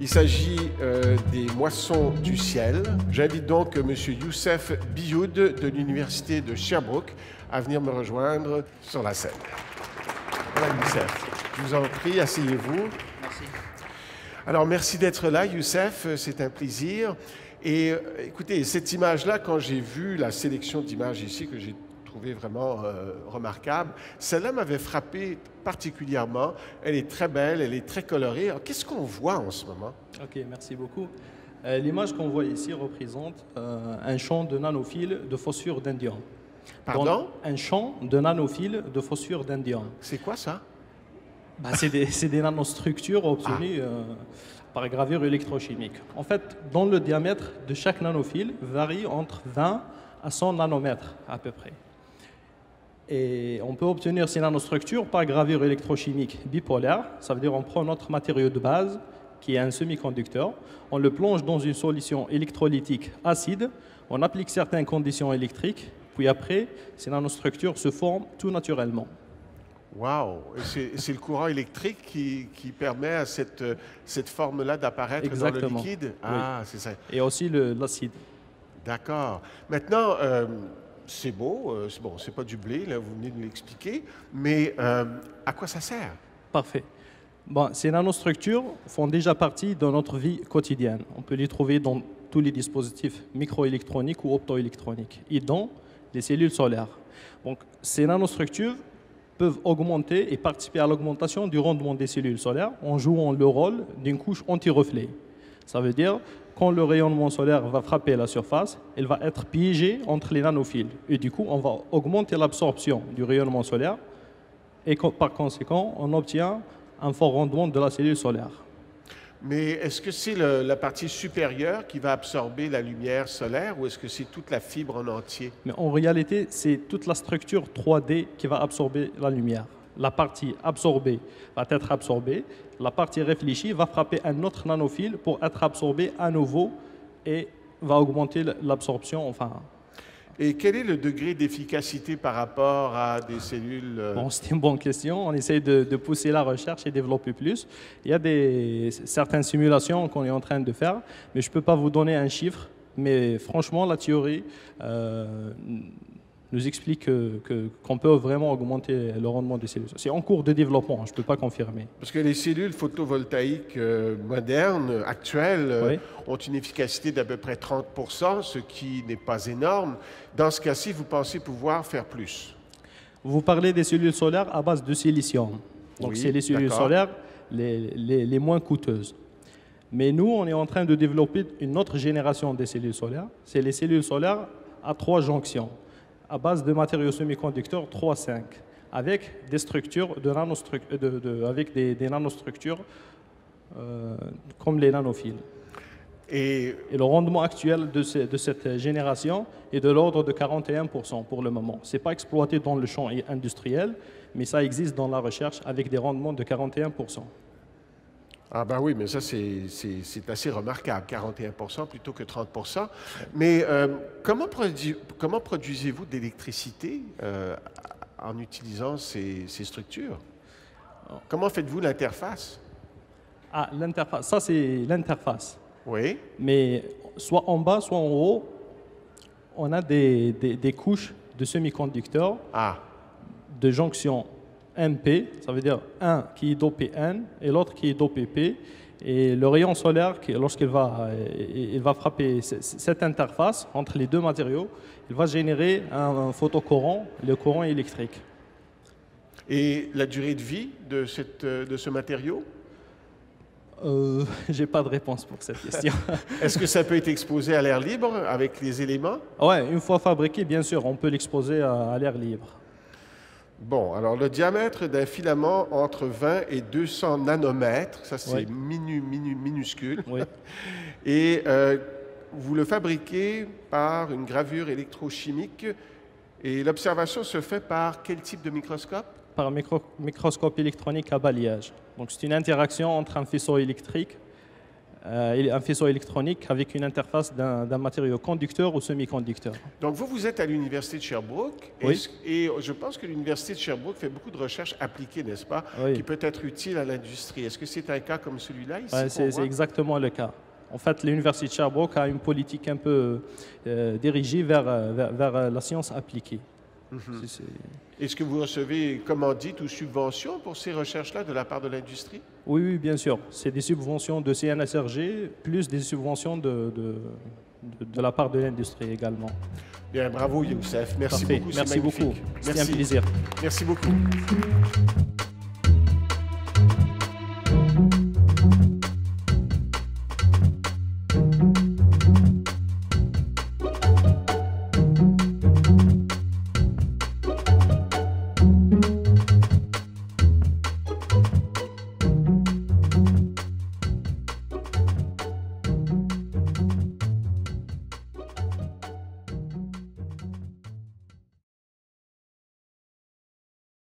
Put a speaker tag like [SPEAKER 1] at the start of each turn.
[SPEAKER 1] s'agit des moissons du ciel. J'invite donc M. Youssef Bioud de l'Université de Sherbrooke à venir me rejoindre sur la scène. Voilà Youssef, je vous en prie, asseyez-vous.
[SPEAKER 2] Merci.
[SPEAKER 1] Alors merci d'être là Youssef, c'est un plaisir. Et écoutez, cette image-là, quand j'ai vu la sélection d'images ici, que j'ai trouvé vraiment remarquable, celle-là m'avait frappé particulièrement. Elle est très belle, elle est très colorée. Alors qu'est-ce qu'on voit en ce moment?
[SPEAKER 2] Ok, merci beaucoup. L'image qu'on voit ici représente un champ de nanophiles de phosphure d'indium.
[SPEAKER 1] Pardon?
[SPEAKER 2] Un champ de nanophiles de phosphure d'indium.
[SPEAKER 1] C'est quoi ça?
[SPEAKER 2] C'est des nanostructures obtenues par gravure électrochimique. En fait, dont le diamètre de chaque nanophile varie entre 20 à 100 nanomètres à peu près. Et on peut obtenir ces nanostructures par gravure électrochimique bipolaire. Ça veut dire on prend notre matériau de base, qui est un semi-conducteur, on le plonge dans une solution électrolytique acide, on applique certaines conditions électriques, puis après, ces nanostructures se forment tout naturellement.
[SPEAKER 1] Wow! C'est le courant électrique qui permet à cette forme-là d'apparaître dans le liquide? Ah, oui. C'est ça.
[SPEAKER 2] Et aussi l'acide.
[SPEAKER 1] D'accord. Maintenant, c'est beau, c'est pas du blé, là, vous venez de l'expliquer, mais à quoi ça sert?
[SPEAKER 2] Parfait. Bon, ces nanostructures font déjà partie de notre vie quotidienne. On peut les trouver dans tous les dispositifs microélectroniques ou optoélectroniques et dans les cellules solaires. Donc, ces nanostructures peuvent augmenter et participer à l'augmentation du rendement des cellules solaires en jouant le rôle d'une couche anti-reflet. Ça veut dire, quand le rayonnement solaire va frapper la surface, elle va être piégée entre les nanophiles. Et du coup, on va augmenter l'absorption du rayonnement solaire et par conséquent, on obtient un fort rendement de la cellule solaire.
[SPEAKER 1] Mais est-ce que c'est la partie supérieure qui va absorber la lumière solaire ou est-ce que c'est toute la fibre en entier?
[SPEAKER 2] Mais en réalité, c'est toute la structure 3D qui va absorber la lumière. La partie absorbée va être absorbée, la partie réfléchie va frapper un autre nanophile pour être absorbée à nouveau et va augmenter l'absorption.
[SPEAKER 1] Et quel est le degré d'efficacité par rapport à des cellules
[SPEAKER 2] Bon, c'est une bonne question. On essaie de pousser la recherche et développer plus. Il y a certaines simulations qu'on est en train de faire, mais je ne peux pas vous donner un chiffre. Mais franchement, la théorie nous explique qu'on peut vraiment augmenter le rendement des cellules. C'est en cours de développement, je ne peux pas confirmer.
[SPEAKER 1] Parce que les cellules photovoltaïques modernes, actuelles,
[SPEAKER 2] Oui.
[SPEAKER 1] ont une efficacité d'à peu près 30%, ce qui n'est pas énorme. Dans ce cas-ci, vous pensez pouvoir faire plus?
[SPEAKER 2] Vous parlez des cellules solaires à base de silicium. Donc,
[SPEAKER 1] Oui,
[SPEAKER 2] c'est les cellules solaires les moins coûteuses. Mais nous, on est en train de développer une autre génération des cellules solaires. C'est les cellules solaires à 3 jonctions, à base de matériaux semi-conducteurs 3,5, avec des structures avec des nanostructures comme les nanophiles. Et le rendement actuel de cette génération est de l'ordre de 41% pour le moment. Ce n'est pas exploité dans le champ industriel, mais ça existe dans la recherche avec des rendements de 41%.
[SPEAKER 1] Ah ben oui, mais ça c'est assez remarquable, 41% plutôt que 30%. Mais comment produisez-vous de l'électricité en utilisant ces structures? Comment faites-vous l'interface?
[SPEAKER 2] Ah, l'interface, ça c'est l'interface.
[SPEAKER 1] Oui.
[SPEAKER 2] Mais soit en bas, soit en haut, on a des couches de semi-conducteurs de jonction MP, ça veut dire un qui est dopé N et l'autre qui est dopé P. Et le rayon solaire, lorsqu'il va frapper cette interface entre les deux matériaux, il va générer un photocourant, le courant électrique.
[SPEAKER 1] Et la durée de vie de ce matériau?
[SPEAKER 2] J'ai pas de réponse pour cette question.
[SPEAKER 1] Est-ce que ça peut être exposé à l'air libre avec les éléments?
[SPEAKER 2] Ouais, une fois fabriqué, bien sûr, on peut l'exposer à l'air libre.
[SPEAKER 1] Bon, alors le diamètre d'un filament entre 20 et 200 nanomètres, ça c'est minuscule.
[SPEAKER 2] Oui.
[SPEAKER 1] Et vous le fabriquez par une gravure électrochimique et l'observation se fait par quel type de microscope?
[SPEAKER 2] Par microscope électronique à balayage. Donc c'est une interaction entre un faisceau électrique un faisceau électronique avec une interface d'un matériau conducteur ou semi-conducteur.
[SPEAKER 1] Donc vous êtes à l'Université de Sherbrooke
[SPEAKER 2] Oui.
[SPEAKER 1] et je pense que l'Université de Sherbrooke fait beaucoup de recherches appliquées, n'est-ce pas,
[SPEAKER 2] Oui.
[SPEAKER 1] qui peut être utile à l'industrie. Est-ce que c'est un cas comme celui-là ici?
[SPEAKER 2] Ouais,
[SPEAKER 1] qu'on
[SPEAKER 2] c'est
[SPEAKER 1] voit?
[SPEAKER 2] exactement le cas. En fait, l'Université de Sherbrooke a une politique un peu dirigée vers la science appliquée. C'est-
[SPEAKER 1] Est-ce que vous recevez commandite ou subvention pour ces recherches-là de la part de l'industrie?
[SPEAKER 2] Oui, oui, bien sûr. C'est des subventions de CNSRG, plus des subventions de la part de l'industrie également.
[SPEAKER 1] Bien, bravo Youssef. Merci
[SPEAKER 2] Parfait.
[SPEAKER 1] beaucoup.
[SPEAKER 2] Merci
[SPEAKER 1] c'est magnifique.
[SPEAKER 2] beaucoup. C'était un
[SPEAKER 1] Merci.
[SPEAKER 2] plaisir.
[SPEAKER 1] Merci beaucoup.